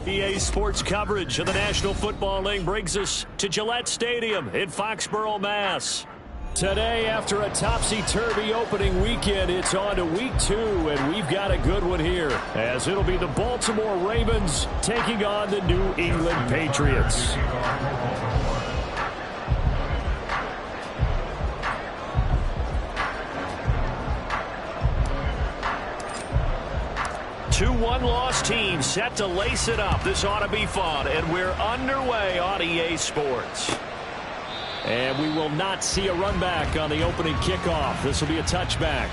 EA Sports coverage of the National Football League brings us to Gillette Stadium in Foxborough, Mass. Today, after a topsy-turvy opening weekend, it's on to week 2, and we've got a good one here, as it'll be the Baltimore Ravens taking on the New England Patriots. 2-1 loss team set to lace it up. This ought to be fun, and we're underway on EA Sports. And we will not see a run back on the opening kickoff. This will be a touchback.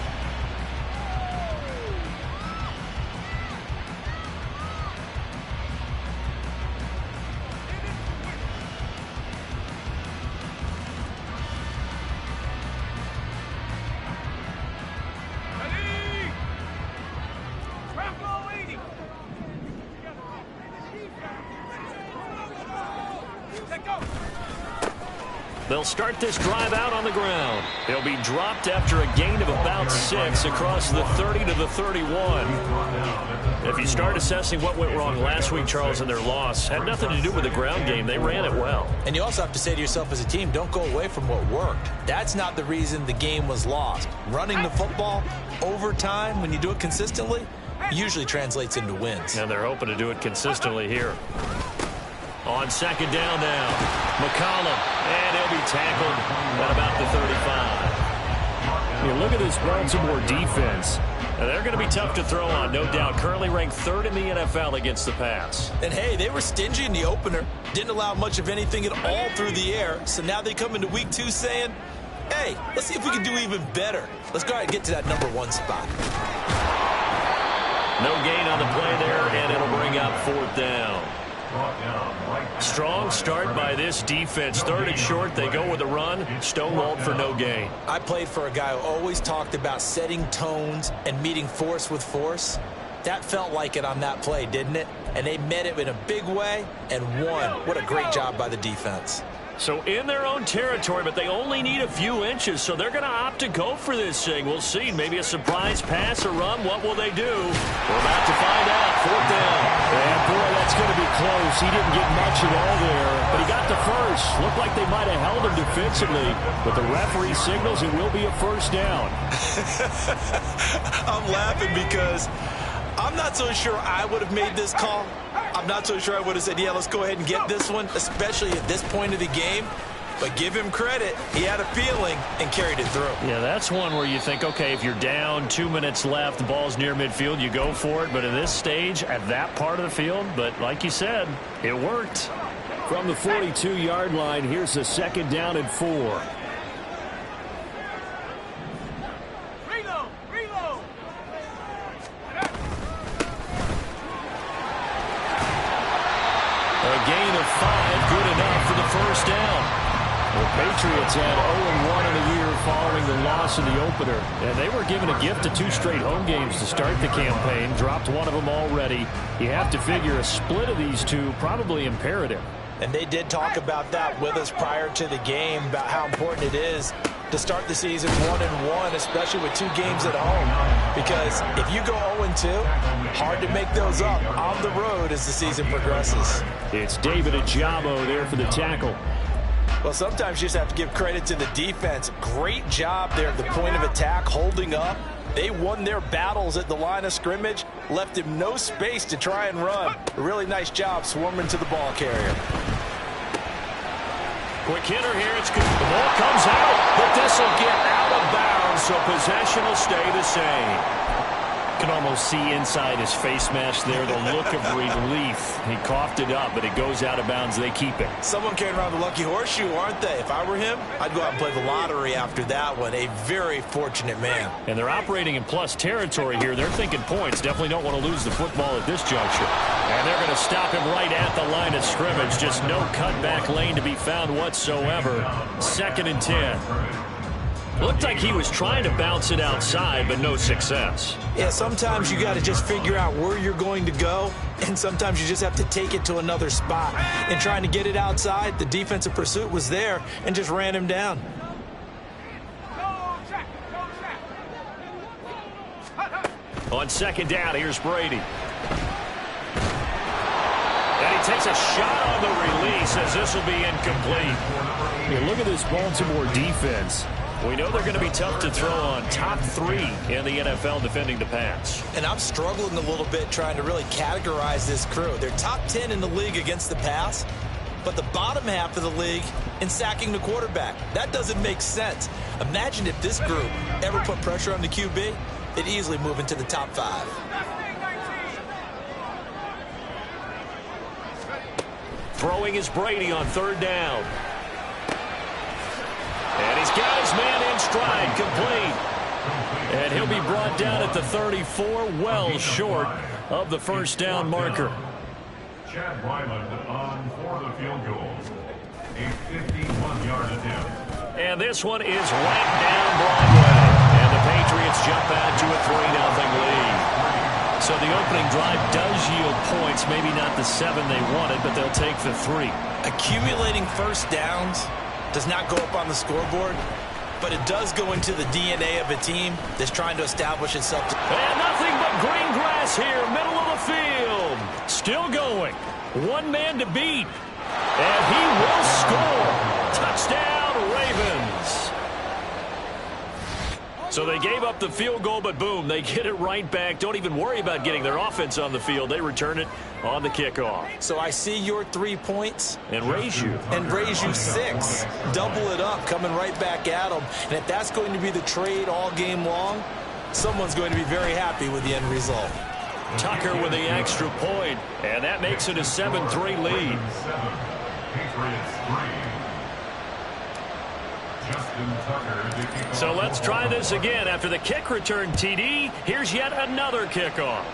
They'll start this drive out on the ground. He'll be dropped after a gain of about 6 across the 30 to the 31. If you start assessing what went wrong last week, Charles, in their loss, had nothing to do with the ground game. They ran it well. And you also have to say to yourself as a team, don't go away from what worked. That's not the reason the game was lost. Running the football over time, when you do it consistently, usually translates into wins. And they're hoping to do it consistently here. On second down now, McCollum, and he'll be tackled at about the 35. You look at this Baltimore defense, and they're going to be tough to throw on, no doubt. Currently ranked 3rd in the NFL against the pass. And, hey, they were stingy in the opener, didn't allow much of anything at all through the air, so now they come into week 2 saying, hey, let's see if we can do even better. Let's go ahead and get to that number 1 spot. No gain on the play there, and it'll bring up 4th down. Strong start by this defense. 3rd and short, they go with a run. Stonewalled for no gain. I played for a guy who always talked about setting tones and meeting force with force. That felt like it on that play, didn't it? And they met it in a big way and won. What a great job by the defense. So in their own territory, but they only need a few inches, so they're going to opt to go for this thing. We'll see. Maybe a surprise pass or run. What will they do? We're about to find out. 4th down. And, boy, that's going to be close. He didn't get much at all there, but he got the first. Looked like they might have held him defensively, but the referee signals it will be a 1st down. I'm laughing because I'm not so sure I would have made this call. I'm not so sure I would have said, yeah, let's go ahead and get this one, especially at this point of the game. But give him credit. He had a feeling and carried it through. Yeah, that's one where you think, okay, if you're down, 2 minutes left, the ball's near midfield, you go for it. But at this stage, at that part of the field, but like you said, it worked. From the 42-yard line, here's a 2nd down and 4. A gain of 5, good enough for the 1st down. The Patriots had 0-1 in the year following the loss in the opener. And they were given a gift of 2 straight home games to start the campaign. Dropped one of them already. You have to figure a split of these two probably imperative. And they did talk about that with us prior to the game, about how important it is to start the season 1-1, especially with 2 games at home. Because if you go 0-2, hard to make those up on the road as the season progresses. It's David Ajabo there for the tackle. Well, sometimes you just have to give credit to the defense. Great job there at the point of attack, holding up. They won their battles at the line of scrimmage, left him no space to try and run. A really nice job swarming to the ball carrier. Quick hitter here. It's good. The ball comes out, but this will get out of bounds, so possession will stay the same. You can almost see inside his face mask there the look of relief. He coughed it up, but it goes out of bounds. They keep it. Someone carrying around the lucky horseshoe, aren't they? If I were him, I'd go out and play the lottery after that one. A very fortunate man. And they're operating in plus territory here. They're thinking points. Definitely don't want to lose the football at this juncture. And they're going to stop him right at the line of scrimmage. Just no cutback lane to be found whatsoever. 2nd and 10. Looked like he was trying to bounce it outside, but no success. Yeah, sometimes you got to just figure out where you're going to go, and sometimes you just have to take it to another spot. And trying to get it outside, the defensive pursuit was there and just ran him down. On 2nd down, here's Brady. he takes a shot on the release as this will be incomplete. Yeah, look at this Baltimore defense. We know they're going to be tough to throw on. Top 3 in the NFL defending the pass. And I'm struggling a little bit trying to really categorize this crew. They're top 10 in the league against the pass, but the bottom half of the league in sacking the quarterback. That doesn't make sense. Imagine if this group ever put pressure on the QB, they'd easily move into the top 5. Throwing is Brady on 3rd down. And he's got his man in stride, complete. And he'll be brought down at the 34, well short of the first down marker. Chad Ryland on for the field goal. A 51-yard attempt. And this one is right down Broadway. And the Patriots jump out to a 3-0 lead. So the opening drive does yield points, maybe not the 7 they wanted, but they'll take the 3. Accumulating first downs does not go up on the scoreboard, but it does go into the DNA of a team that's trying to establish itself. And nothing but green grass here, middle of the field. Still going. One man to beat. And he will score. Touchdown, Ravens. So they gave up the field goal, but boom, they get it right back. Don't even worry about getting their offense on the field. They return it on the kickoff. So I see your 3 points. And raise you. And raise you 6. Double it up, coming right back at them. And if that's going to be the trade all game long, someone's going to be very happy with the end result. Tucker with the extra point, and that makes it a 7-3 lead. Patriots 3. So let's try this again. After the kick return TD, here's yet another kickoff.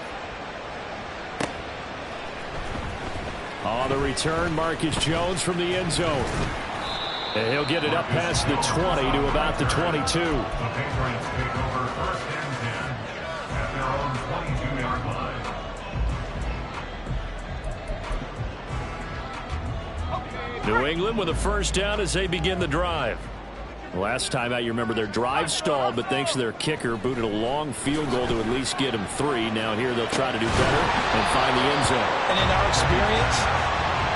On the return, Marcus Jones from the end zone. And he'll get it up past the 20 to about the 22. The Patriots take over 1st and 10 at their own 22-yard line. New England with a first down as they begin the drive. Last time out, you remember their drive stalled, but thanks to their kicker, booted a long field goal to at least get them 3. Now here they'll try to do better and find the end zone. And in our experience,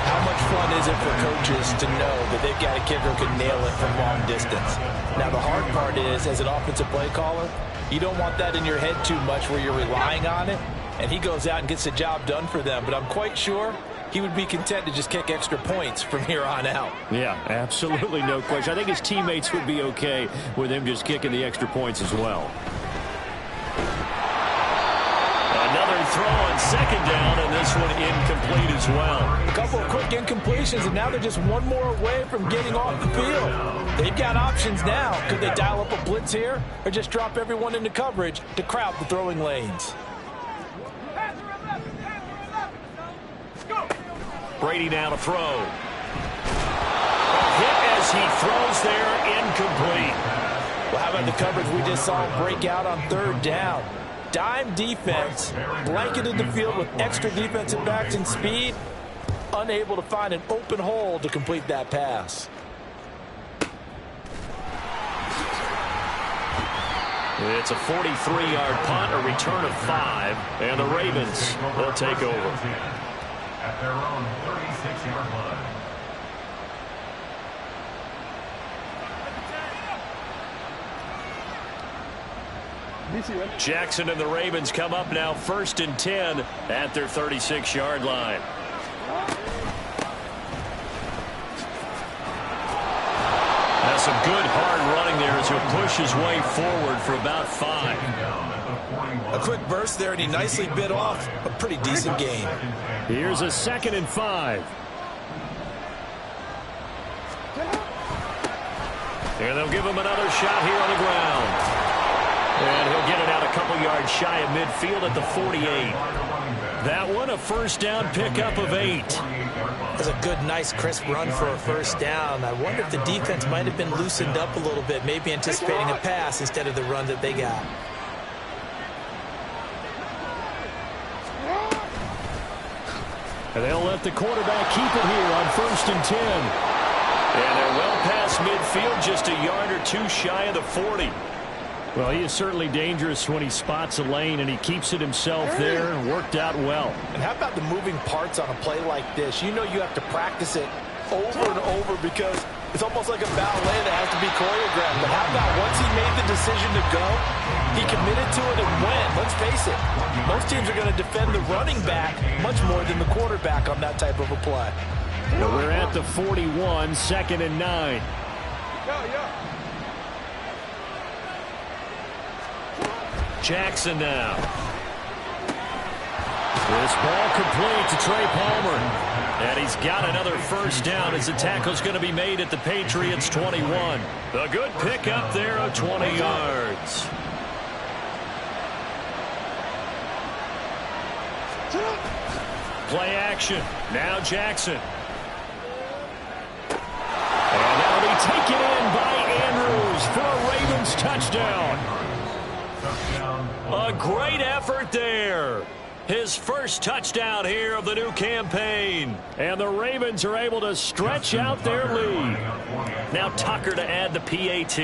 how much fun is it for coaches to know that they've got a kicker who can nail it from long distance? Now the hard part is, as an offensive play caller, you don't want that in your head too much where you're relying on it, and he goes out and gets the job done for them. But I'm quite sure he would be content to just kick extra points from here on out. Yeah, absolutely, no question. I think his teammates would be okay with him just kicking the extra points as well. Another throw on 2nd down, and this one incomplete as well. A couple of quick incompletions, and now they're just one more away from getting off the field. They've got options now. Could they dial up a blitz here or just drop everyone into coverage to crowd the throwing lanes? Brady now to throw. Hit as he throws there, incomplete. Well, how about the coverage we just saw break out on 3rd down? Dime defense, blanketed the field with extra defensive backs and speed, unable to find an open hole to complete that pass. It's a 43-yard punt, a return of 5, and the Ravens will take over. At their own 36-yard line. Jackson and the Ravens come up now 1st and 10 at their 36-yard line. That's some good hard running there as he'll push his way forward for about 5. A quick burst there, and he nicely bit off a pretty decent gain. Here's a 2nd and 5. And they'll give him another shot here on the ground. And he'll get it out a couple yards shy of midfield at the 48. That one a first down pickup of 8. That's a good, nice, crisp run for a first down. I wonder if the defense might have been loosened up a little bit, maybe anticipating a pass instead of the run that they got. And they'll let the quarterback keep it here on 1st and 10. And they're well past midfield, just a yard or 2 shy of the 40. Well, he is certainly dangerous when he spots a lane, and he keeps it himself there and worked out well. And how about the moving parts on a play like this? You know you have to practice it over and over because it's almost like a ballet that has to be choreographed. But how about once he made the decision to go, he committed to it and went. Let's face it, most teams are going to defend the running back much more than the quarterback on that type of a play. Well, we're at the 41, 2nd and 9. Jackson now. This ball complete to Trey Palmer. And he's got another first down as the tackle's going to be made at the Patriots' 21. A good pickup there of 20 yards. Play action. Now Jackson. And that'll be taken in by Andrews for a Ravens touchdown. A great effort there. His first touchdown here of the new campaign. And the Ravens are able to stretch out their lead. Now Tucker to add the PAT.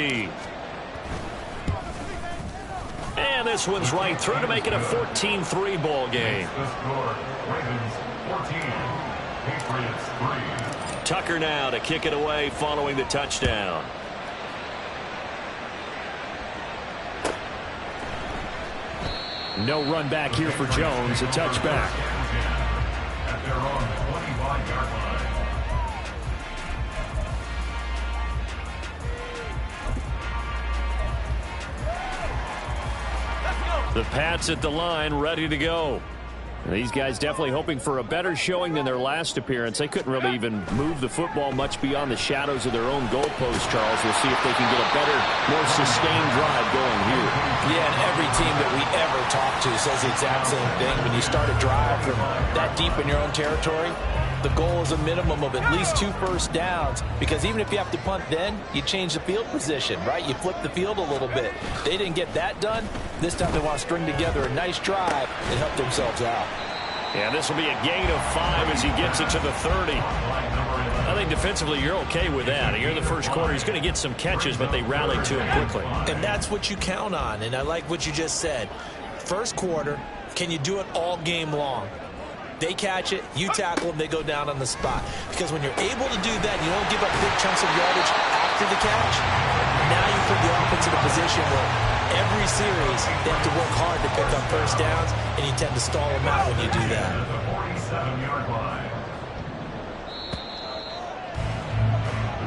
And this one's right through to make it a 14-3 ball game. Tucker now to kick it away following the touchdown. No run back here for Jones. A touchback. The Pats at the line, ready to go. These guys definitely hoping for a better showing than their last appearance. They couldn't really even move the football much beyond the shadows of their own goalpost, Charles. We'll see if they can get a better, more sustained drive going here. Yeah, and every team that we ever talk to says the exact same thing. When you start a drive from that deep in your own territory, the goal is a minimum of at least 2 first downs, because even if you have to punt then, you change the field position, right? You flip the field a little bit. They didn't get that done. This time they want to string together a nice drive and help themselves out. Yeah, this will be a gain of 5 as he gets it to the 30. I think defensively you're okay with that. Here in the first quarter, he's going to get some catches, but they rallied to him quickly. And that's what you count on, and I like what you just said. First quarter, can you do it all game long? They catch it, you tackle them, they go down on the spot. Because when you're able to do that, you don't give up big chunks of yardage after the catch. Now you put the offense in a position where every series they have to work hard to pick up first downs, and you tend to stall them out when you do that.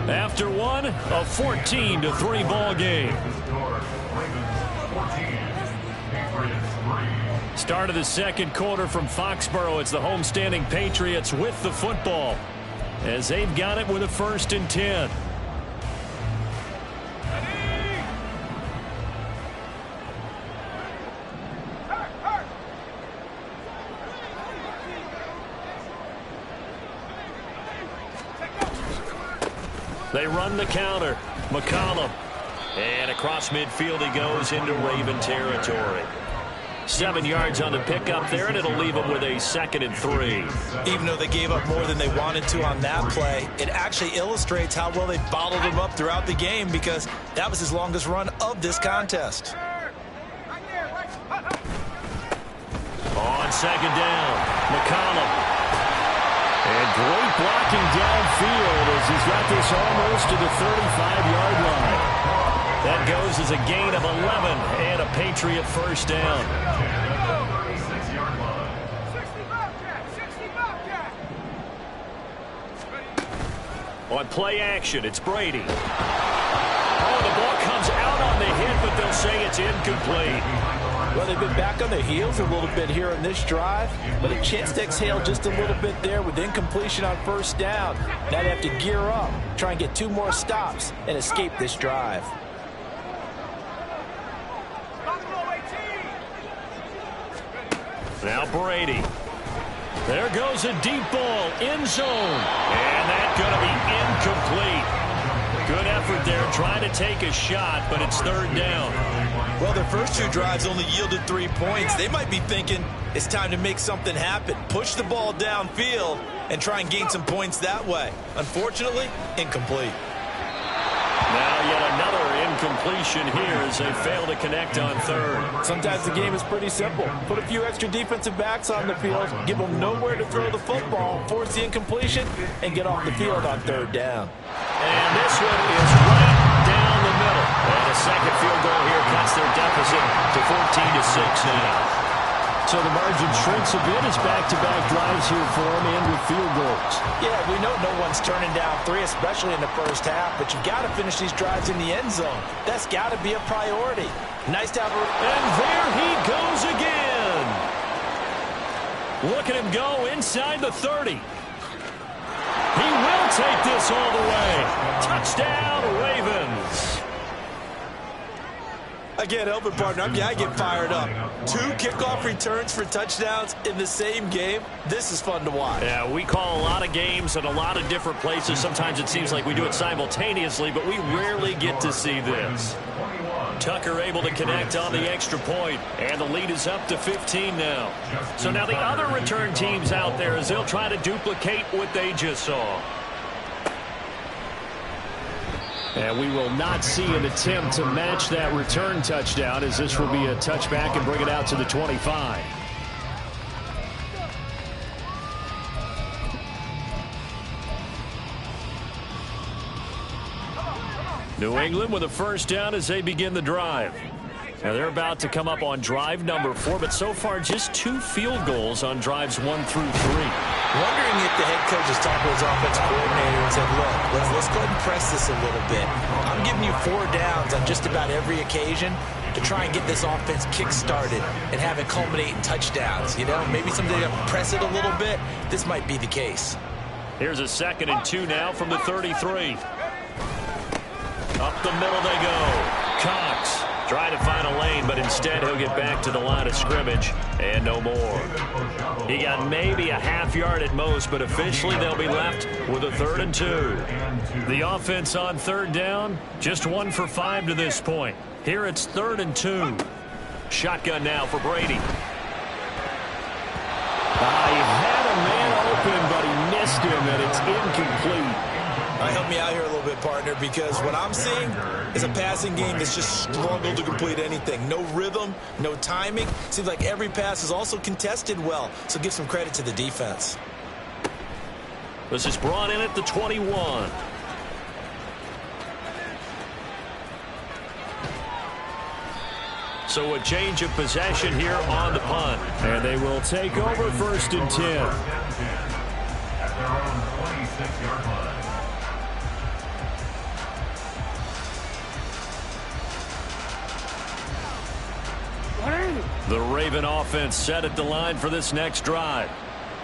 After one, a 14-3 ball game. Start of the second quarter from Foxborough. It's the homestanding Patriots with the football as they've got it with a 1st and 10. They run the counter. McCollum. And across midfield he goes into Raven territory. 7 yards on the pickup there, and it'll leave them with a 2nd and 3. Even though they gave up more than they wanted to on that play, it actually illustrates how well they bottled him up throughout the game, because that was his longest run of this contest. On 2nd down, McCollum. And great blocking downfield as he's got this almost to the 35-yard line. That goes as a gain of 11 and a Patriot first down. On play action, it's Brady. Oh, the ball comes out on the hit, but they'll say it's incomplete. Well, they've been back on their heels a little bit here in this drive, but a chance to exhale just a little bit there with incompletion on first down. Now they have to gear up, try and get 2 more stops, and escape this drive. Now Brady. There goes a deep ball, end zone. And that's going to be incomplete. Good effort there trying to take a shot, but it's 3rd down. Well, their first 2 drives only yielded 3 points. They might be thinking it's time to make something happen. Push the ball downfield and try and gain some points that way. Unfortunately, incomplete. Now yet another incompletion here as they fail to connect on third. Sometimes the game is pretty simple. Put a few extra defensive backs on the field, give them nowhere to throw the football, force the incompletion, and get off the field on third down. And this one is right down the middle. And a second field goal here cuts their deficit to 14-6 now. So the margin shrinks a bit as back-to-back drives here for them and with field goals. Yeah, we know no one's turning down 3, especially in the first half, but you've got to finish these drives in the end zone. That's got to be a priority. Nice to have a... And there he goes again. Look at him go inside the 30. He will take this all the way. Touchdown, Ravens. Again, help it, partner. I get fired up. 2 kickoff returns for touchdowns in the same game. This is fun to watch. Yeah, we call a lot of games at a lot of different places. Sometimes it seems like we do it simultaneously, but we rarely get to see this. Tucker able to connect on the extra point, and the lead is up to 15 now. So now the other return teams out there as they'll try to duplicate what they just saw. And we will not see an attempt to match that return touchdown, as this will be a touchback and bring it out to the 25. New England with a first down as they begin the drive. Now they're about to come up on drive number 4, but so far just 2 field goals on drives 1 through 3. Wondering if the head coach has talked to his offensive coordinator and said, look, let's go ahead and press this a little bit. I'm giving you 4 downs on just about every occasion to try and get this offense kick-started and have it culminate in touchdowns. You know, maybe someday to press it a little bit. This might be the case. Here's a 2nd and 2 now from the 33. Up the middle they go. Cox trying to find a lane, but instead he'll get back to the line of scrimmage and no more. He got maybe a half yard at most, but officially they'll be left with a 3rd and 2. The offense on 3rd down, just 1 for 5 to this point. Here it's 3rd and 2. Shotgun now for Brady. He had a man open, but he missed him, and it's incomplete. Help me out here a little bit, partner, because what I'm seeing is a passing game that's just struggled to complete anything. No rhythm, no timing. Seems like every pass is also contested well, so give some credit to the defense. This is brought in at the 21. So a change of possession here on the punt. And they will take over 1st and 10. At their own 26-yard line. The Raven offense set at the line for this next drive.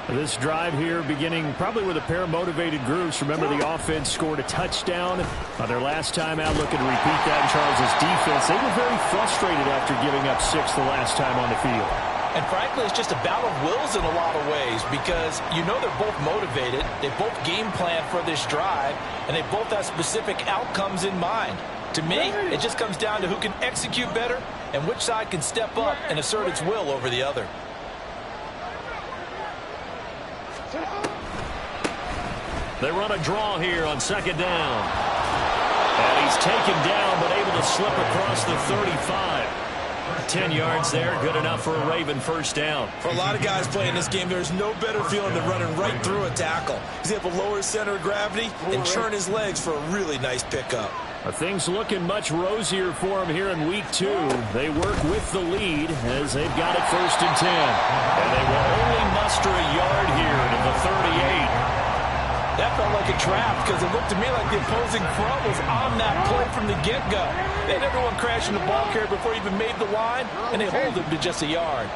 This drive here beginning probably with a pair of motivated groups. Remember, the offense scored a touchdown on their last time out. Looking to repeat that in Charles' defense. They were very frustrated after giving up 6 the last time on the field. And frankly, it's just a battle of wills in a lot of ways, because you know they're both motivated. They both game plan for this drive, and they both have specific outcomes in mind. To me, it just comes down to who can execute better and which side can step up and assert its will over the other. They run a draw here on 2nd down. And he's taken down, but able to slip across the 35. 10 yards there, good enough for a Raven first down. For a lot of guys playing this game, there's no better feeling than running right through a tackle. He's able to lower his center of gravity and churn his legs for a really nice pickup. Things looking much rosier for him here in week 2. They work with the lead as they've got it 1st and 10. And they will only muster a yard here to the 38. That felt like a trap, because it looked to me like the opposing front was on that play from the get-go. They had everyone crashing the ball carrier before he even made the line, and they hold him to just a yard.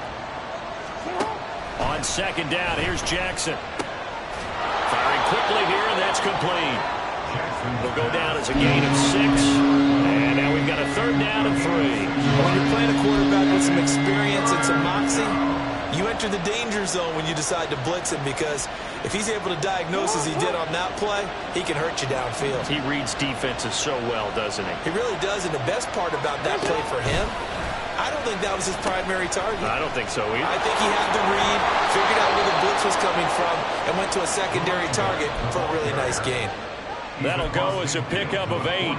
On 2nd down, here's Jackson. Firing quickly here, and that's complete. Will go down as a gain of 6. And now we've got a 3rd down and 3. When you're playing a quarterback with some experience and some moxie, you enter the danger zone when you decide to blitz him, because if he's able to diagnose as he did on that play, he can hurt you downfield. He reads defenses so well, doesn't he? He really does, and the best part about that play for him, I don't think that was his primary target. I don't think so either. I think he had the read, figured out where the blitz was coming from, and went to a secondary target for a really nice gain. That'll go as a pickup of 8.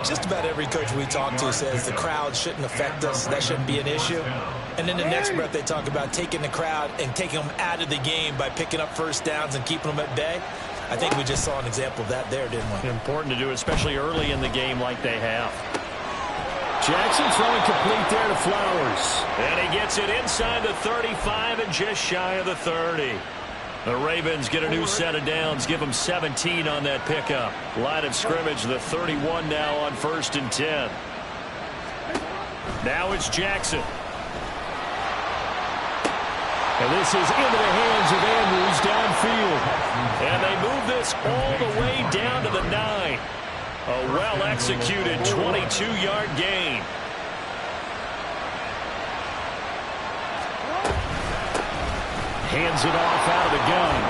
Just about every coach we talk to says the crowd shouldn't affect us. That shouldn't be an issue. And in the next breath, they talk about taking the crowd and taking them out of the game by picking up first downs and keeping them at bay. I think we just saw an example of that there, didn't we? Important to do, especially early in the game like they have. Jackson throwing complete there to Flowers. And he gets it inside the 35 and just shy of the 30. The Ravens get a new set of downs, give them 17 on that pickup. Line of scrimmage, the 31 now on 1st and 10. Now it's Jackson. And this is into the hands of Andrews downfield. And they move this all the way down to the 9. A well-executed 22-yard gain. Hands it off out of the gun.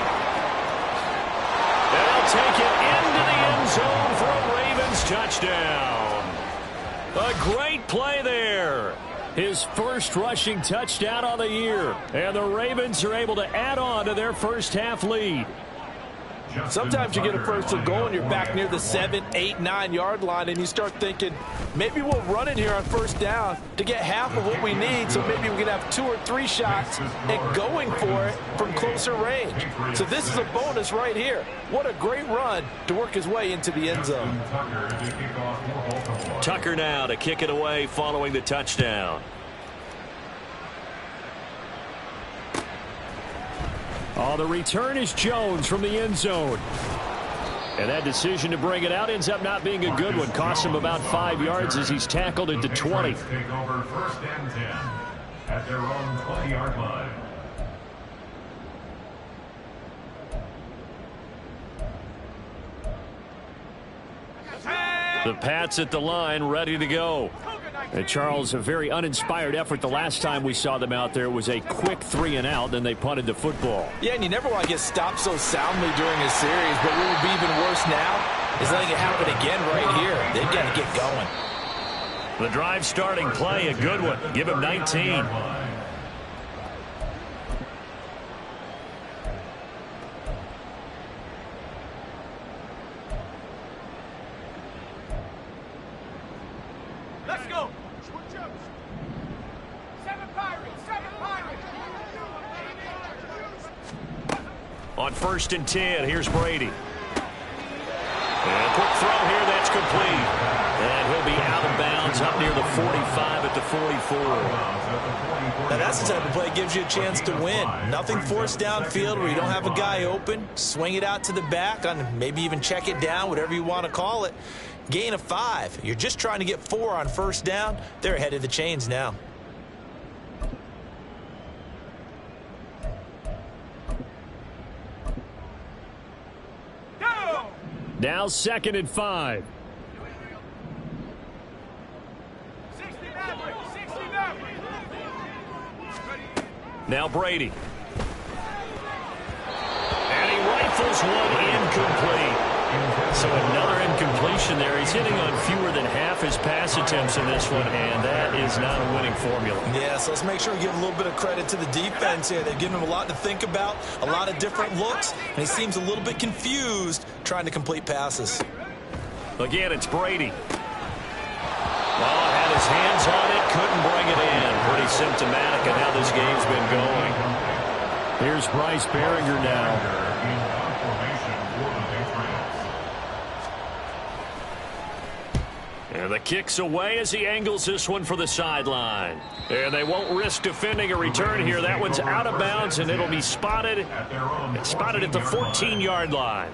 They'll take it into the end zone for a Ravens touchdown. A great play there. His first rushing touchdown on the year. And the Ravens are able to add on to their first half lead. Sometimes you get a first and goal and you're back near the 7, 8, 9-yard line and you start thinking, maybe we'll run it here on first down to get half of what we need, so maybe we can have 2 or 3 shots and going for it from closer range. So this is a bonus right here. What a great run to work his way into the end zone. Tucker now to kick it away following the touchdown. Oh, the return is Jones from the end zone. And that decision to bring it out ends up not being a good one. Costs him about 5 yards as he's tackled at the 20. Take over 1st and 10 at their own 20-yard line. The Pats at the line, ready to go. And Charles, a very uninspired effort. The last time we saw them out there was a quick 3 and out, then they punted the football. Yeah, and you never want to get stopped so soundly during a series, but what would be even worse now is letting it happen again right here. They've got to get going. The drive starting play, a good one. Give him 19. Let's go. 7 Pirates. On 1st and 10, here's Brady. And quick throw here, that's complete. And he'll be out of bounds up near the 45 at the 44. Now that's the type of play that gives you a chance to win. Nothing forced downfield where you don't have a guy open. Swing it out to the back, on maybe even check it down, whatever you want to call it. Gain of 5. You're just trying to get 4 on first down. They're ahead of the chains now. Go! Now 2nd and 5. 60 Maverick. 60 Maverick. Now Brady. And he rifles one incomplete. So another incompletion there. He's hitting on fewer than half his pass attempts in this one, and that is not a winning formula. Yeah, so let's make sure we give a little bit of credit to the defense here. They've given him a lot to think about, a lot of different looks, and he seems a little bit confused trying to complete passes. Again, it's Brady. Oh, had his hands on it, couldn't bring it in. Pretty symptomatic of how this game's been going. Here's Bryce Behringer now. And the kick's away as he angles this one for the sideline. And they won't risk defending a return here. That one's out of bounds, and it'll be spotted. It's spotted at the 14-yard line.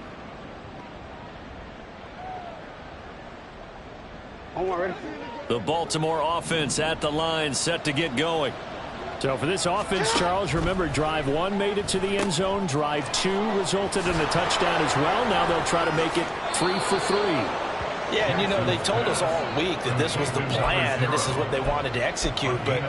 The Baltimore offense at the line, set to get going. So for this offense, Charles, remember, drive 1 made it to the end zone. Drive 2 resulted in a touchdown as well. Now they'll try to make it 3 for 3. Yeah, and you know, they told us all week that this was the plan and this is what they wanted to execute, but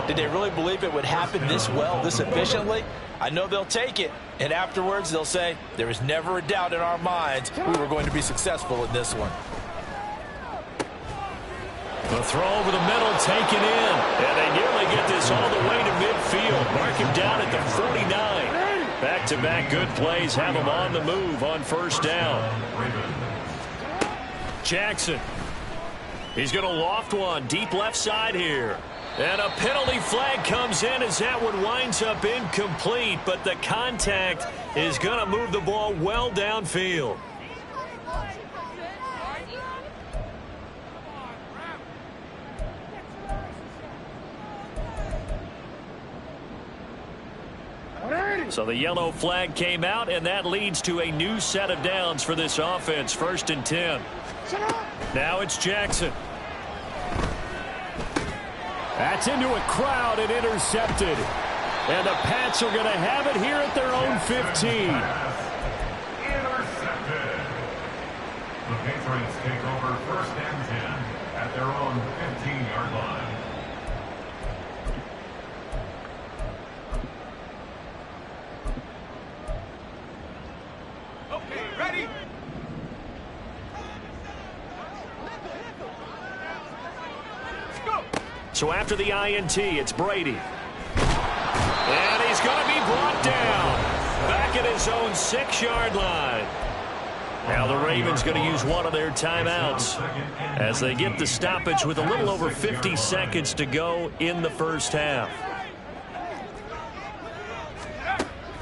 did they really believe it would happen this well, this efficiently? I know they'll take it, and afterwards they'll say, there was never a doubt in our minds we were going to be successful in this one. The throw over the middle, taken in, and they nearly get this all the way to midfield. Mark him down at the 49. Back-to-back good plays have him on the move on first down. Jackson. He's going to loft one deep left side here. And a penalty flag comes in as that one winds up incomplete, but the contact is going to move the ball well downfield. So the yellow flag came out, and that leads to a new set of downs for this offense. 1st and 10. Now it's Jackson. That's into a crowd and intercepted. And the Pats are going to have it here at their own 15. Intercepted. The Patriots take over 1st and 10 at their own 15-yard line. Okay, ready? So after the INT, it's Brady. And he's going to be brought down. Back at his own 6-yard line. Now the Ravens going to use one of their timeouts as they get the stoppage with a little over 50 seconds to go in the first half.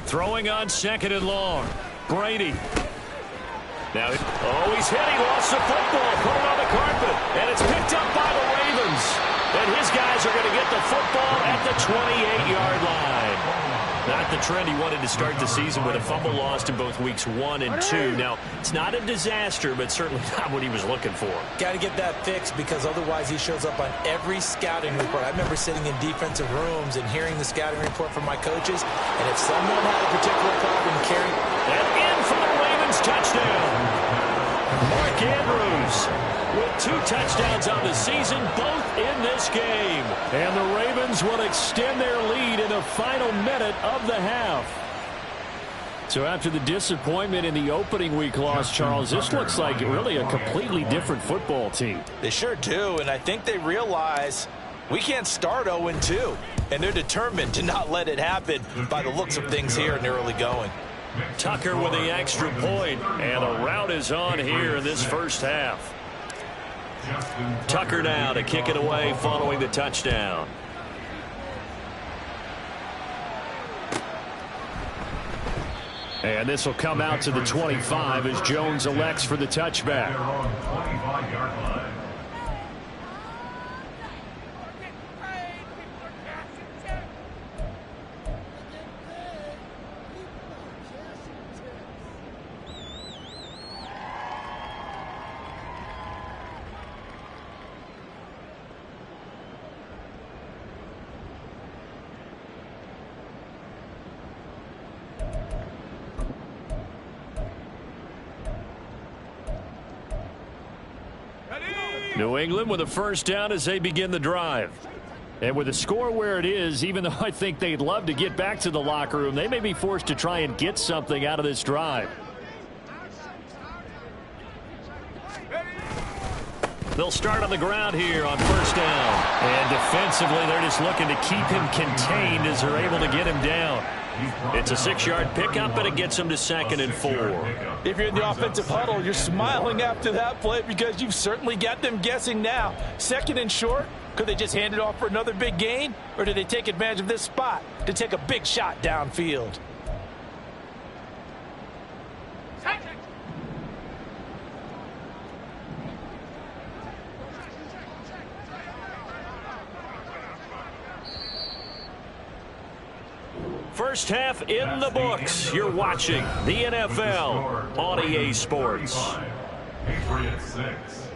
Throwing on 2nd and long. Brady. Now, he's hit. He lost the football. Put it on the carpet. And it's picked up by the Ravens. And his guys are going to get the football at the 28-yard line. Not the trend he wanted to start the season with a fumble lost in both weeks 1 and 2. Now, it's not a disaster, but certainly not what he was looking for. Got to get that fixed because otherwise he shows up on every scouting report. I remember sitting in defensive rooms and hearing the scouting report from my coaches, and if someone had a particular problem carrying... And in for the Ravens touchdown. Mark Andrews with 2 touchdowns on the season, both in this game. And the Ravens will extend their lead in the final minute of the half. So after the disappointment in the opening week loss, Charles, this looks like really a completely different football team. They sure do, and I think they realize we can't start 0-2, and they're determined to not let it happen by the looks of things here in the early going. Tucker with the extra point, and the route is on here in this first half. Tucker now to kick it away following the touchdown. And this will come out to the 25 as Jones elects for the touchback. New England with a first down as they begin the drive. And with the score where it is, even though I think they'd love to get back to the locker room, they may be forced to try and get something out of this drive. They'll start on the ground here on first down. And defensively, they're just looking to keep him contained as they're able to get him down. It's a 6-yard pickup, and it gets him to 2nd and 4. If you're in the offensive huddle, you're smiling after that play because you've certainly got them guessing now. 2nd and short, could they just hand it off for another big gain? Or do they take advantage of this spot to take a big shot downfield? First half in the books. You're watching the NFL on EA Sports. Patriots 6.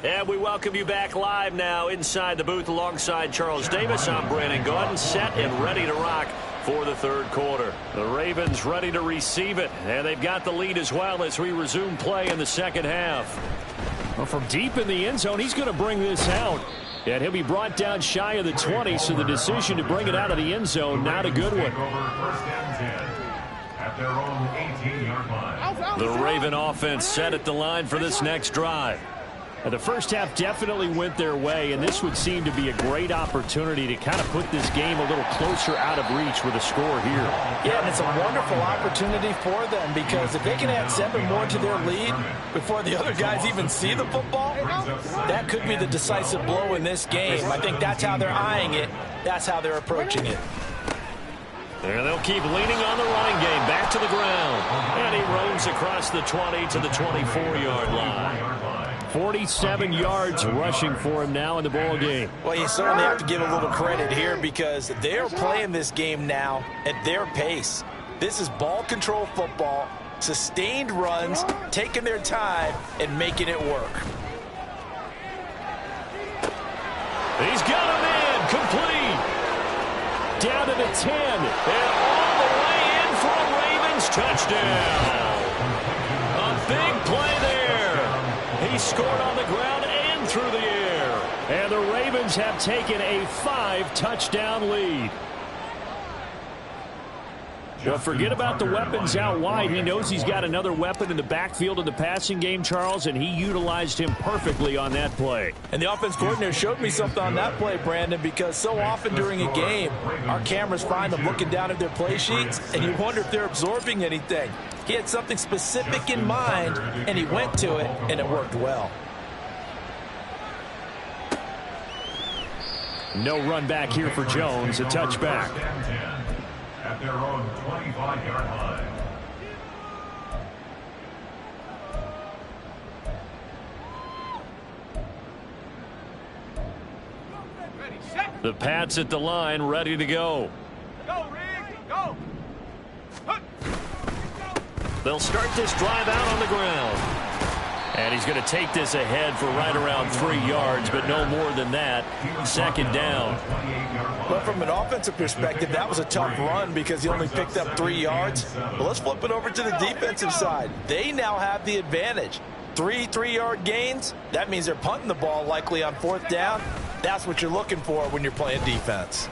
And we welcome you back live now inside the booth alongside Charles Davis. I'm Brandon Gaudin, set and ready to rock for the third quarter. The Ravens ready to receive it, and they've got the lead as well as we resume play in the second half. Well, from deep in the end zone, he's going to bring this out. And he'll be brought down shy of the 20, so the decision to bring it out of the end zone, not a good one. At their own 18-yard line. The Raven offense set at the line for this next drive. The first half definitely went their way, and this would seem to be a great opportunity to kind of put this game a little closer out of reach with a score here. Yeah, and it's a wonderful opportunity for them because if they can add 7 more to their lead before the other guys even see the football, that could be the decisive blow in this game. I think that's how they're eyeing it. That's how they're approaching it. And they'll keep leaning on the running game back to the ground. And he roams across the 20 to the 24-yard line. 47 yards rushing for him now in the ball game. Well, you certainly have to give a little credit here because they're playing this game now at their pace. This is ball control football, sustained runs, taking their time and making it work. He's got him in, complete. Down to the 10, and all the way in for a Ravens touchdown. A big play there. He scored on the ground and through the air. And the Ravens have taken a 5-touchdown lead. Well, forget about the weapons out wide. He knows he's got another weapon in the backfield in the passing game, Charles, and he utilized him perfectly on that play. And the offense coordinator showed me something on that play, Brandon, because so often during a game, our cameras find them looking down at their play sheets, and you wonder if they're absorbing anything. He had something specific in mind, and he went to it, and it worked well. No run back here for Jones, a touchback. At their own 25-yard line. Ready, set. The Pats at the line, ready to go. Go, Rig. Go. They'll start this drive out on the ground. And he's going to take this ahead for right around 3 yards, but no more than that. Second down. But from an offensive perspective, that was a tough run because he only picked up 3 yards. But let's flip it over to the defensive side. They now have the advantage. 3 3-yard gains, that means they're punting the ball likely on 4th down. That's what you're looking for when you're playing defense.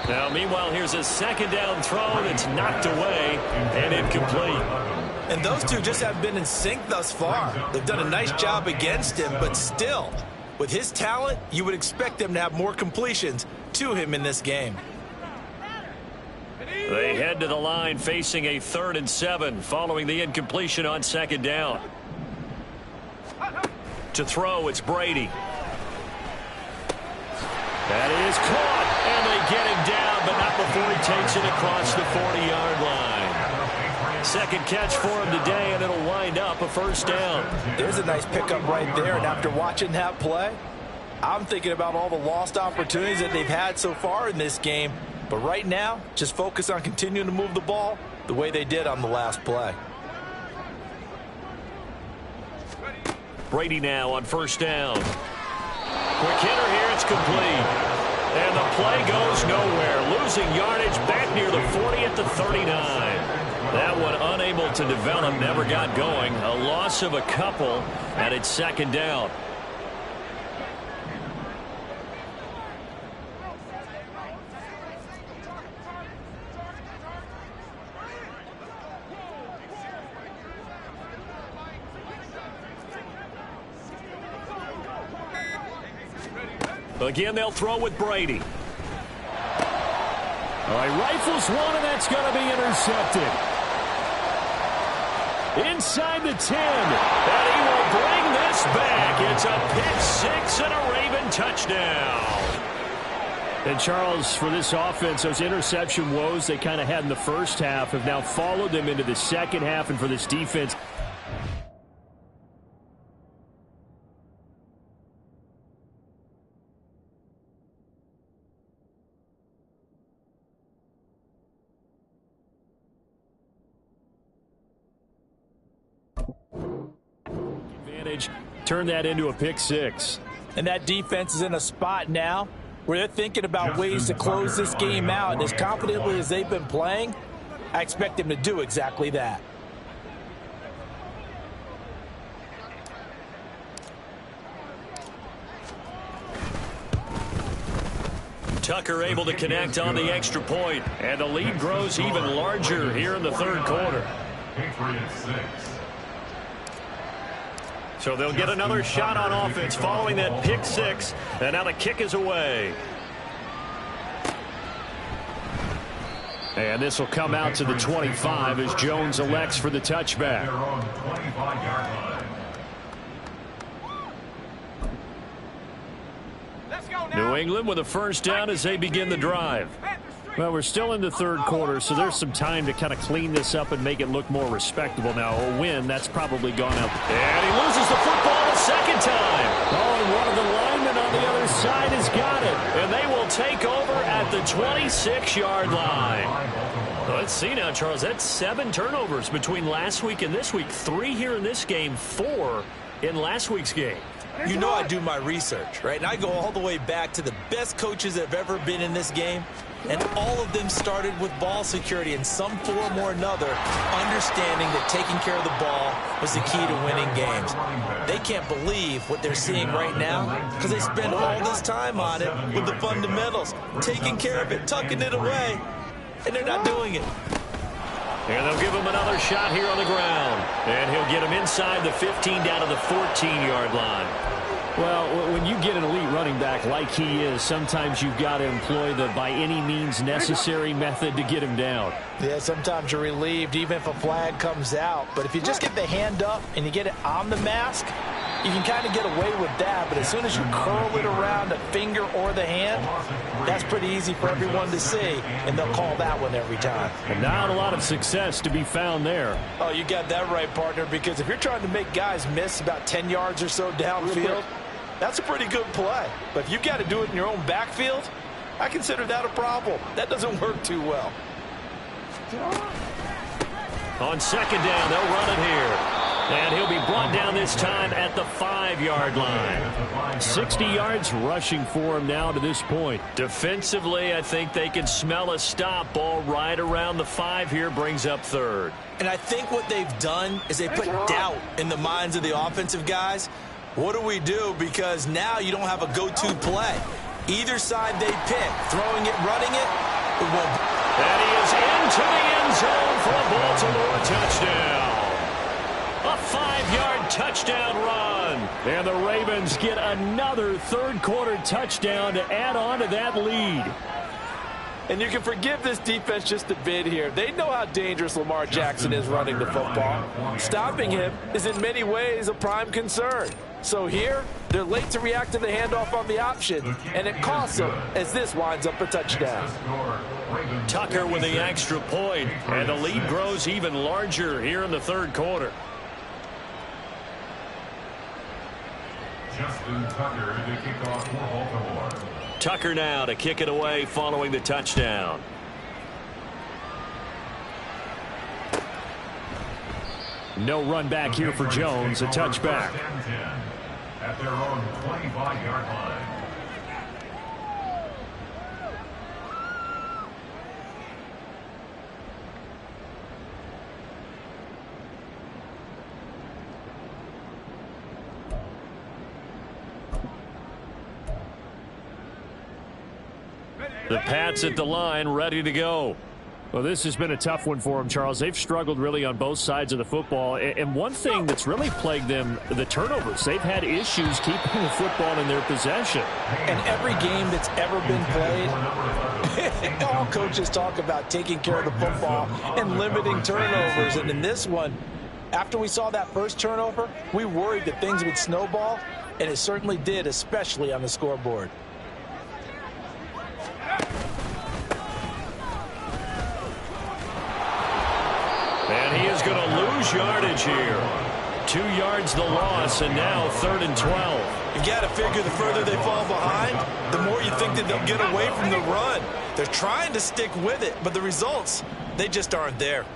Now, meanwhile, here's a second down throw that's knocked away and incomplete. And those two just have been in sync thus far. They've done a nice job against him, but still, with his talent, you would expect them to have more completions to him in this game. They head to the line facing a 3rd and 7 following the incompletion on second down. To throw, it's Brady. That is caught, and they get him down, but not before he takes it across the 40-yard line. Second catch for him today, and it'll wind up a first down. There's a nice pickup right there, and after watching that play, I'm thinking about all the lost opportunities that they've had so far in this game. But right now, just focus on continuing to move the ball the way they did on the last play. Brady now on first down. Quick hitter here, it's complete. And the play goes nowhere. Losing yardage back near the 40 at the 39. That one unable to develop, never got going. A loss of a couple, and it's second down. Again, they'll throw with Brady. All right, rifles one, and that's going to be intercepted. Inside the 10, and he will bring this back. It's a pick 6 and a Raven touchdown. And, Charles, for this offense, those interception woes they kind of had in the first half have now followed them into the second half, and for this defense, turn that into a pick 6. And that defense is in a spot now where they're thinking about ways to close this game out. And as confidently as they've been playing, I expect them to do exactly that. Tucker able to connect on the extra point, and the lead grows even larger here in the third quarter. Patriots 6. So they'll get another shot on offense following that pick six. And now the kick is away. And this will come out to the 25 as Jones elects for the touchback. New England with a first down as they begin the drive. Well, we're still in the third quarter, so there's some time to kind of clean this up and make it look more respectable. Now, a win, that's probably gone out. And he loses the football a second time. Oh, and one of the linemen on the other side has got it. And they will take over at the 26-yard line. Well, let's see now, Charles. That's 7 turnovers between last week and this week. 3 here in this game, 4 in last week's game. You know I do my research, right? And I go all the way back to the best coaches that have ever been in this game. And all of them started with ball security in some form or another, understanding that taking care of the ball was the key to winning games. They can't believe what they're seeing right now because they spend all this time on it with the fundamentals, taking care of it, tucking it away, and they're not doing it. And they'll give him another shot here on the ground. And he'll get him inside the 15 down to the 14-yard line. Well, when you get an elite running back like he is, sometimes you've got to employ the by any means necessary method to get him down. Yeah, sometimes you're relieved even if a flag comes out. But if you just get the hand up and you get it on the mask, you can kind of get away with that. But as soon as you curl it around the finger or the hand, that's pretty easy for everyone to see, and they'll call that one every time. And not a lot of success to be found there. Oh, you got that right, partner, because if you're trying to make guys miss about 10 yards or so downfield, that's a pretty good play. But if you got to do it in your own backfield, I consider that a problem. That doesn't work too well. On second down, they'll run it here. And he'll be brought down this time at the 5-yard line. 60 yards rushing for him now to this point. Defensively, I think they can smell a stop. Ball right around the 5 here, brings up third. And I think what they've done is they put doubt in the minds of the offensive guys. What do we do? Because now you don't have a go-to play. Either side they pick, throwing it, running it, it won't. And he is into the end zone for a Baltimore touchdown. A 5-yard touchdown run. And the Ravens get another third-quarter touchdown to add on to that lead. And you can forgive this defense just a bit here. They know how dangerous Lamar Jackson is running the football. Stopping him is in many ways a prime concern. So here, they're late to react to the handoff on the option, and it costs them as this winds up a touchdown. Tucker with the extra point, and the lead grows even larger here in the third quarter. Justin Tucker to kick off for Baltimore. Tucker now to kick it away following the touchdown. No run back here for Jones, a touchback. At their own 25-yard line. The Pats at the line, ready to go. Well, this has been a tough one for them, Charles. They've struggled really on both sides of the football. And one thing that's really plagued them, the turnovers. They've had issues keeping the football in their possession. And every game that's ever been played, all coaches talk about taking care of the football and limiting turnovers. And in this one, after we saw that first turnover, we worried that things would snowball, and it certainly did, especially on the scoreboard. And he is going to lose yardage here. 2 yards the loss, and now 3rd and 12. You got to figure the further they fall behind, the more you think that they'll get away from the run. They're trying to stick with it, but the results, they just aren't there.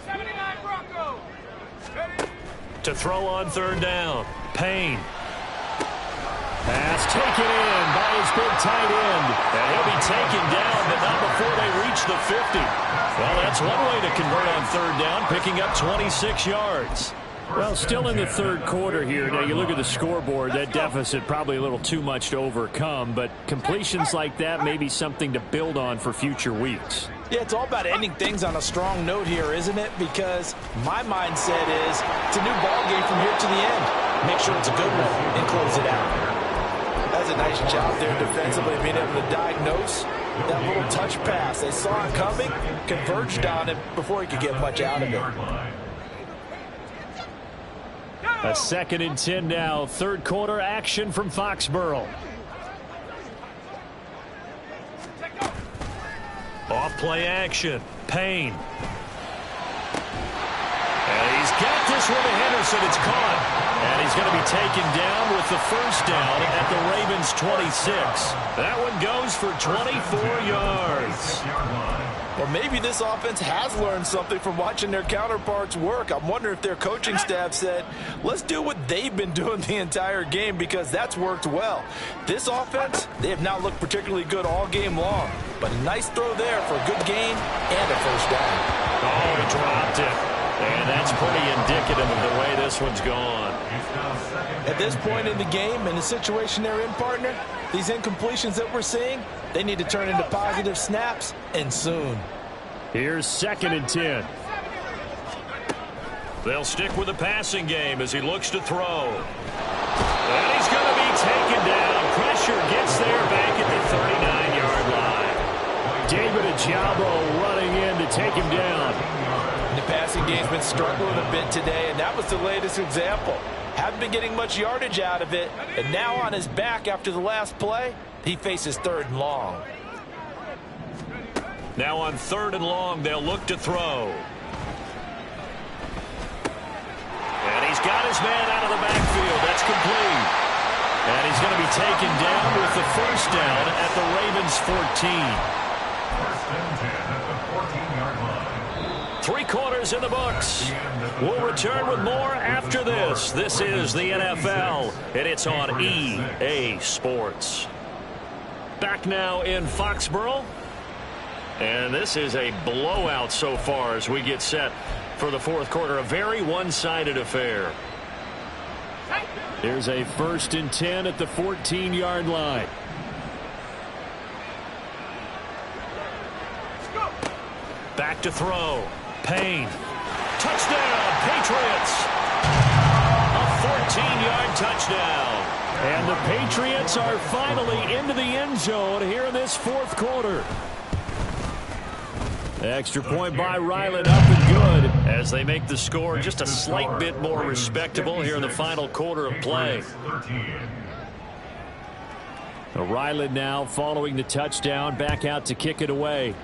79 Broncos. To throw on 3rd down. Payne. Pass taken in by his big tight end. And he'll be taken down, but not before they reach the 50. Well, that's one way to convert on 3rd down, picking up 26 yards. Well, still in the third quarter here. Now, you look at the scoreboard, that deficit probably a little too much to overcome, but completions like that may be something to build on for future weeks. Yeah, it's all about ending things on a strong note here, isn't it? Because my mindset is it's a new ball game from here to the end. Make sure it's a good one and close it out. That's a nice job there defensively, being able to diagnose that little touch pass. They saw it coming, converged on it before he could get much out of it. A 2nd and 10 now. Third quarter action from Foxborough. Off play action. Payne. And he's got this one to Henderson. It's caught. And he's going to be taken down with the first down at the Ravens' 26. That one goes for 24 yards. Well, maybe this offense has learned something from watching their counterparts work. I'm wondering if their coaching staff said, let's do what they've been doing the entire game, because that's worked well. This offense, they have not looked particularly good all game long. But a nice throw there for a good gain and a first down. Oh, he dropped it. And that's pretty indicative of the way this one's gone. At this point in the game, in the situation they're in, partner, these incompletions that we're seeing, they need to turn into positive snaps, and soon. Here's 2nd and 10. They'll stick with the passing game as he looks to throw. And he's going to be taken down. Pressure gets there back at the 39-yard line. David Ajabo running in to take him down. The passing game's been struggling a bit today, and that was the latest example. Haven't been getting much yardage out of it, and now on his back after the last play, he faces 3rd and long. Now on 3rd and long, they'll look to throw. And he's got his man out of the backfield. That's complete. And he's going to be taken down with the first down at the Ravens' 14. 1st and 10 at the 14-yard line. 3 quarters in the books. We'll return with more after this. This is the NFL, and it's on EA Sports. Back now in Foxborough. And this is a blowout so far as we get set for the 4th quarter. A very one-sided affair. Here's a 1st and 10 at the 14-yard line. Back to throw. Payne. Touchdown, Patriots. A 14-yard touchdown. And the Patriots are finally into the end zone here in this 4th quarter. Extra point by Ryland, up and good as they make the score just a slight bit more respectable here in the final quarter of play. Ryland now following the touchdown, back out to kick it away.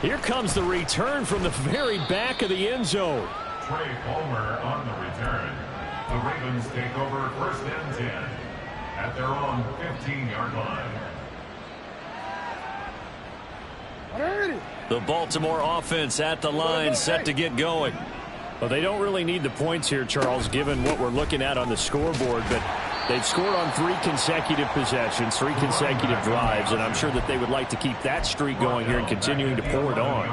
Here comes the return from the very back of the end zone. Trey Palmer on the return. The Ravens take over 1st and 10 at their own 15-yard line. The Baltimore offense at the line, set to get going. Well, they don't really need the points here, Charles, given what we're looking at on the scoreboard, but they've scored on 3 consecutive possessions, 3 consecutive drives, and I'm sure that they would like to keep that streak going here and continuing to pour it on.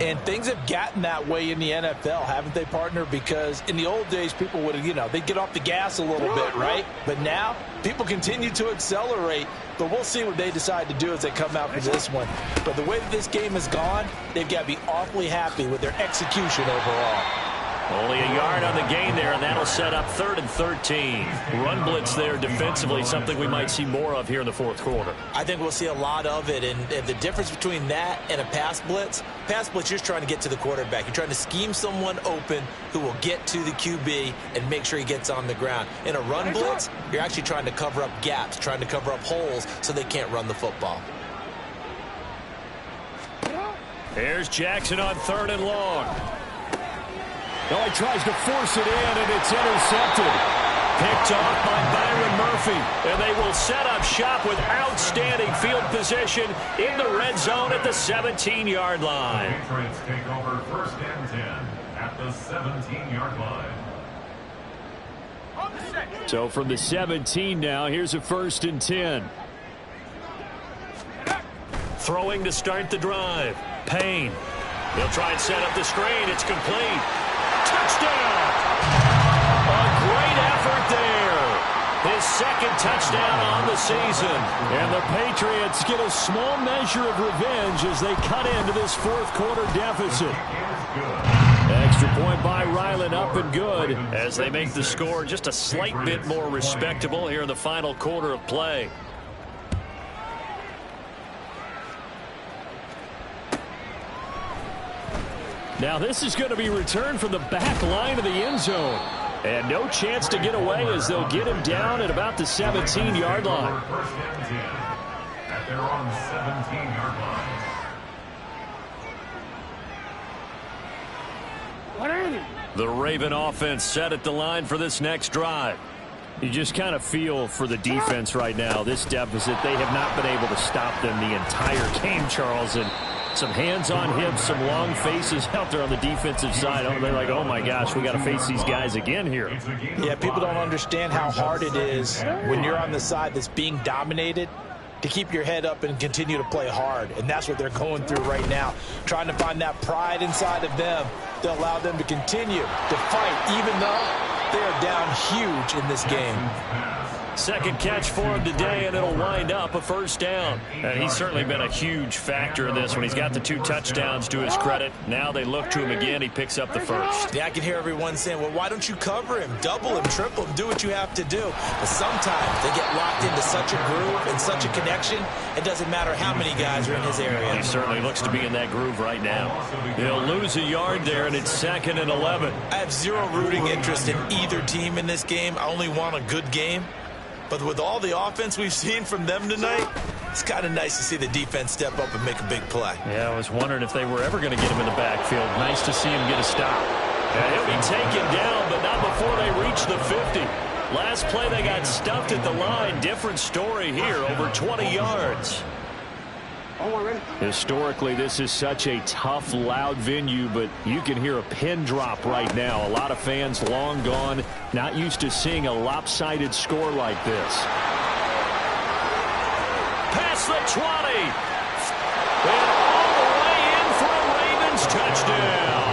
And things have gotten that way in the NFL, haven't they, partner? Because in the old days, people would, they'd get off the gas a little bit, right? But now, people continue to accelerate, but we'll see what they decide to do as they come out for this one. But the way that this game has gone, they've got to be awfully happy with their execution overall. Only a yard on the gain there, and that'll set up 3rd and 13. Run blitz there defensively, something we might see more of here in the 4th quarter. I think we'll see a lot of it, and the difference between that and a pass blitz, you're just trying to get to the quarterback. You're trying to scheme someone open who will get to the QB and make sure he gets on the ground. In a run blitz, you're actually trying to cover up gaps, trying to cover up holes so they can't run the football. Here's Jackson on 3rd and long. Oh, he tries to force it in, and it's intercepted. Picked off by Byron Murphy, and they will set up shop with outstanding field position in the red zone at the 17-yard line. Patriots take over 1st and 10 at the 17-yard line. So from the 17 now, here's a 1st and 10. Throwing to start the drive. Payne. They'll try and set up the screen. It's complete. Touchdown! A great effort there. His second touchdown on the season. And the Patriots get a small measure of revenge as they cut into this fourth quarter deficit. Extra point by Ryland, up and good, as they make the score just a slight bit more respectable here in the final quarter of play. Now this is going to be returned from the back line of the end zone. And no chance to get away as they'll get him down at about the 17-yard line. First and 10 at their own 17-yard line. The Raven offense set at the line for this next drive. You just kind of feel for the defense right now. This deficit, they have not been able to stop them the entire game, Charles. And some hands on hips, some long faces out there on the defensive side. Oh, they're like, oh my gosh, we got to face these guys again here. Yeah, people don't understand how hard it is when you're on the side that's being dominated to keep your head up and continue to play hard. And that's what they're going through right now, trying to find that pride inside of them to allow them to continue to fight, even though they are down huge in this game. Second catch for him today, and it'll wind up a first down. And he's certainly been a huge factor in this one. He's got the 2 touchdowns to his credit. Now they look to him again. He picks up the first. Yeah, I can hear everyone saying, well, why don't you cover him, double him, triple him, do what you have to do. But sometimes they get locked into such a groove and such a connection, it doesn't matter how many guys are in his area. He certainly looks to be in that groove right now. He'll lose a yard there, and it's 2nd and 11. I have zero rooting interest in either team in this game. I only want a good game. But with all the offense we've seen from them tonight, it's kind of nice to see the defense step up and make a big play. Yeah, I was wondering if they were ever going to get him in the backfield. Nice to see him get a stop. And he'll be taken down, but not before they reach the 50. Last play, they got stuffed at the line. Different story here, over 20 yards. Historically, this is such a tough, loud venue, but you can hear a pin drop right now. A lot of fans long gone, not used to seeing a lopsided score like this. Past the 20. And all the way in for a Ravens touchdown.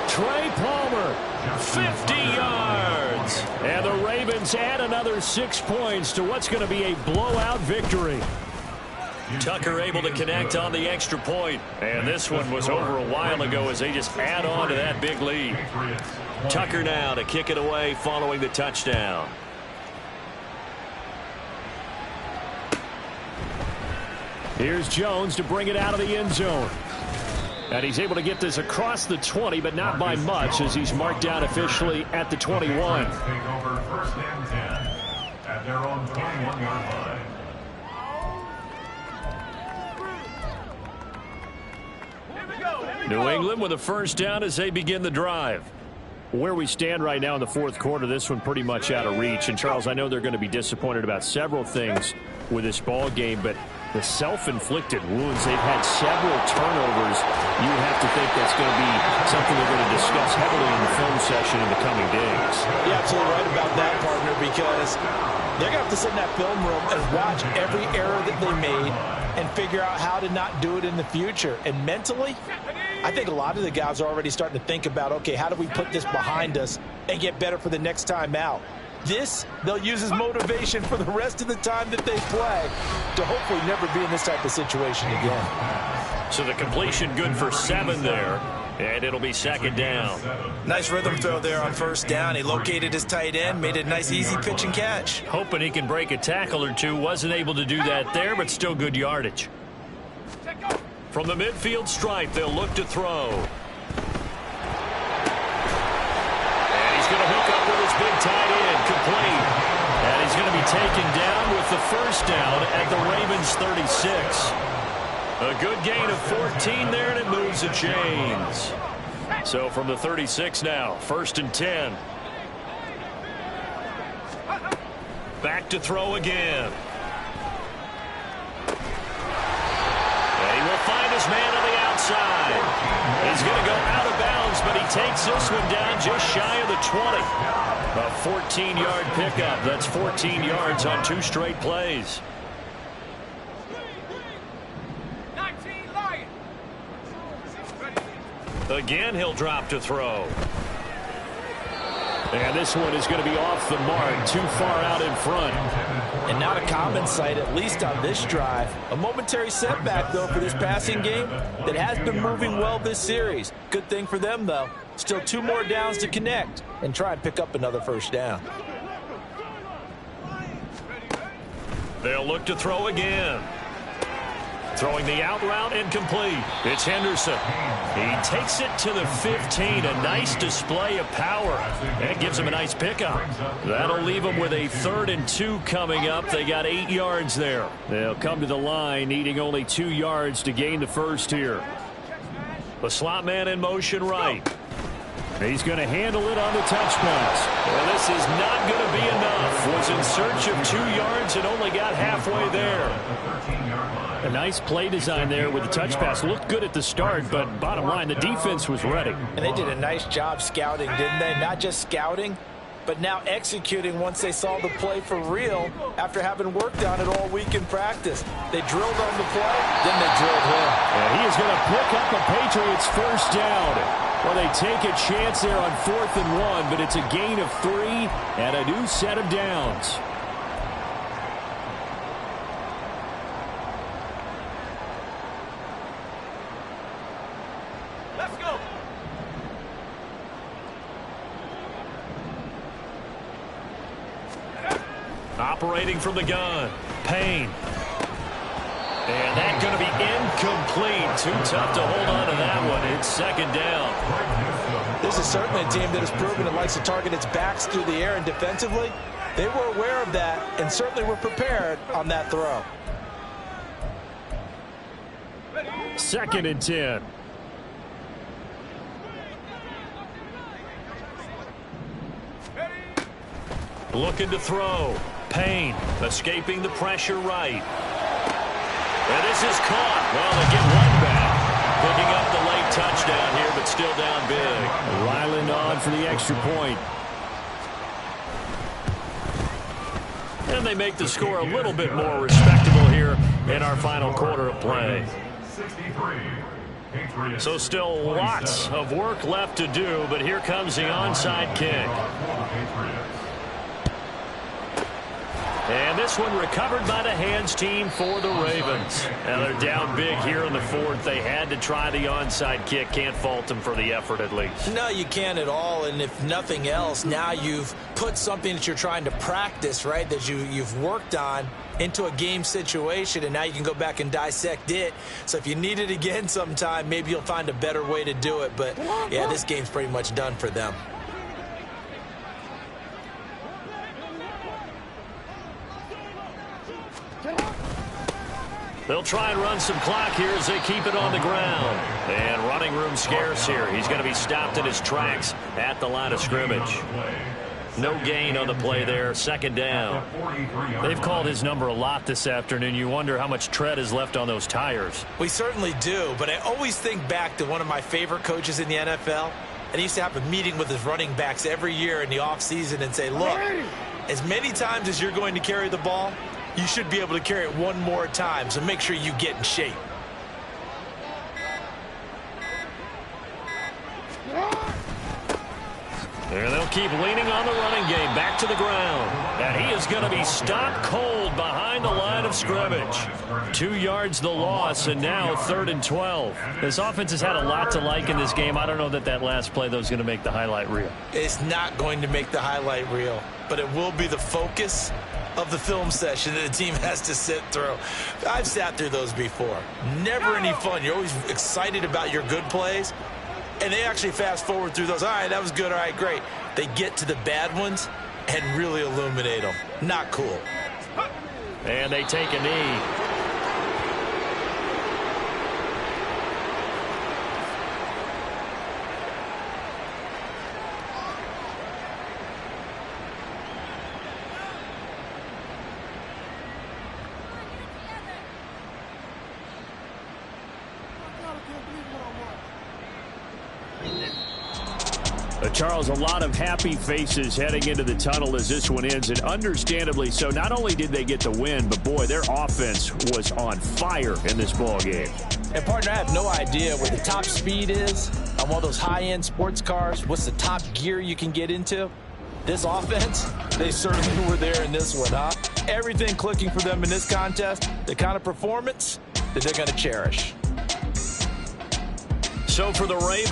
Trey Palmer, 50 yards. And the Ravens add another 6 points to what's going to be a blowout victory. Tucker able to connect on the extra point. And this one was over a while ago as they just add on to that big lead. Tucker now to kick it away following the touchdown. Here's Jones to bring it out of the end zone. And he's able to get this across the 20, but not by much as he's marked down officially at the 21. Take over first and 10 at their own 21-yard line. New England with a first down as they begin the drive. Where we stand right now in the fourth quarter, this one pretty much out of reach. And, Charles, I know they're going to be disappointed about several things with this ball game, but the self-inflicted wounds, they've had several turnovers. You would have to think that's going to be something they're going to discuss heavily in the film session in the coming days. You're absolutely right about that, partner, because they're going to have to sit in that film room and watch every error that they made and figure out how to not do it in the future. And mentally, I think a lot of the guys are already starting to think about, okay, how do we put this behind us and get better for the next time out? This, they'll use as motivation for the rest of the time that they play to hopefully never be in this type of situation again. So the completion good for 7 there, and it'll be second down. Nice rhythm throw there on first down. He located his tight end, made a nice easy pitch and catch. Hoping he can break a tackle or two. Wasn't able to do that there, but still good yardage. From the midfield stripe, they'll look to throw. And he's going to hook up with his big tight end, complete. And he's going to be taken down with the first down at the Ravens 36. A good gain of 14 there, and it moves the chains. So from the 36 now, 1st and 10. Back to throw again. And he will find his man on the outside. He's going to go out of bounds, but he takes this one down just shy of the 20. A 14-yard pickup. That's 14 yards on 2 straight plays. Again, he'll drop to throw. And this one is going to be off the mark, too far out in front. And not a common sight, at least on this drive. A momentary setback, though, for this passing game that has been moving well this series. Good thing for them, though. Still 2 more downs to connect and try and pick up another first down. They'll look to throw again. Throwing the out route incomplete. It's Henderson. He takes it to the 15. A nice display of power. That gives him a nice pickup. That'll leave him with a 3rd and 2 coming up. They got 8 yards there. They'll come to the line needing only 2 yards to gain the first here. The slot man in motion right. He's going to handle it on the touch pass. Well, this is not going to be enough. Was in search of 2 yards and only got halfway there. A nice play design there with the touch pass. Looked good at the start, but bottom line, the defense was ready. And they did a nice job scouting, didn't they? Not just scouting, but now executing once they saw the play for real after having worked on it all week in practice. They drilled on the play, then they drilled him. And he is going to pick up a Patriots first down. Well, they take a chance there on 4th and 1, but it's a gain of 3 and a new set of downs. Let's go. Operating from the gun, Payne. And that's going to be incomplete. Too tough to hold on to that one. It's 2nd down. This is certainly a team that has proven it likes to target its backs through the air, and defensively, they were aware of that and certainly were prepared on that throw. 2nd and 10. Looking to throw. Payne escaping the pressure right. And this is caught. Well, they get one back. Picking up the late touchdown here, but still down big. Ryland on for the extra point. And they make the score a little bit more respectable here in our final quarter of play. So still lots of work left to do, but here comes the onside kick. And this one recovered by the hands team for the Ravens. Now they're down big here in the 4th. They had to try the onside kick. Can't fault them for the effort at least. No, you can't at all. And if nothing else, now you've put something that you're trying to practice, right, that you've worked on into a game situation, and now you can go back and dissect it. So if you need it again sometime, maybe you'll find a better way to do it. But, yeah, this game's pretty much done for them. They'll try and run some clock here as they keep it on the ground. And running room scarce here. He's going to be stopped in his tracks at the line of scrimmage. No gain on the play there. 2nd down. They've called his number a lot this afternoon. You wonder how much tread is left on those tires. We certainly do, but I always think back to one of my favorite coaches in the NFL. And he used to have a meeting with his running backs every year in the offseason and say, look, as many times as you're going to carry the ball, you should be able to carry it one more time, so make sure you get in shape. And they'll keep leaning on the running game. Back to the ground. And he is going to be stopped cold behind the line of scrimmage. 2 yards the loss, and now 3rd and 12. This offense has had a lot to like in this game. I don't know that last play, though, is going to make the highlight reel. It's not going to make the highlight reel, but it will be the focus of the film session that the team has to sit through. I've sat through those before. Never any fun. You're always excited about your good plays, and they actually fast forward through those. All right, that was good. All right, great. They get to the bad ones and really illuminate them. Not cool. And they take a knee. Charles, a lot of happy faces heading into the tunnel as this one ends, and understandably so. Not only did they get the win, but, boy, their offense was on fire in this ball game. And, partner, I have no idea what the top speed is on one of those high-end sports cars. What's the top gear you can get into? This offense, they certainly were there in this one, huh? Everything clicking for them in this contest, the kind of performance that they're going to cherish. So for the Ravens,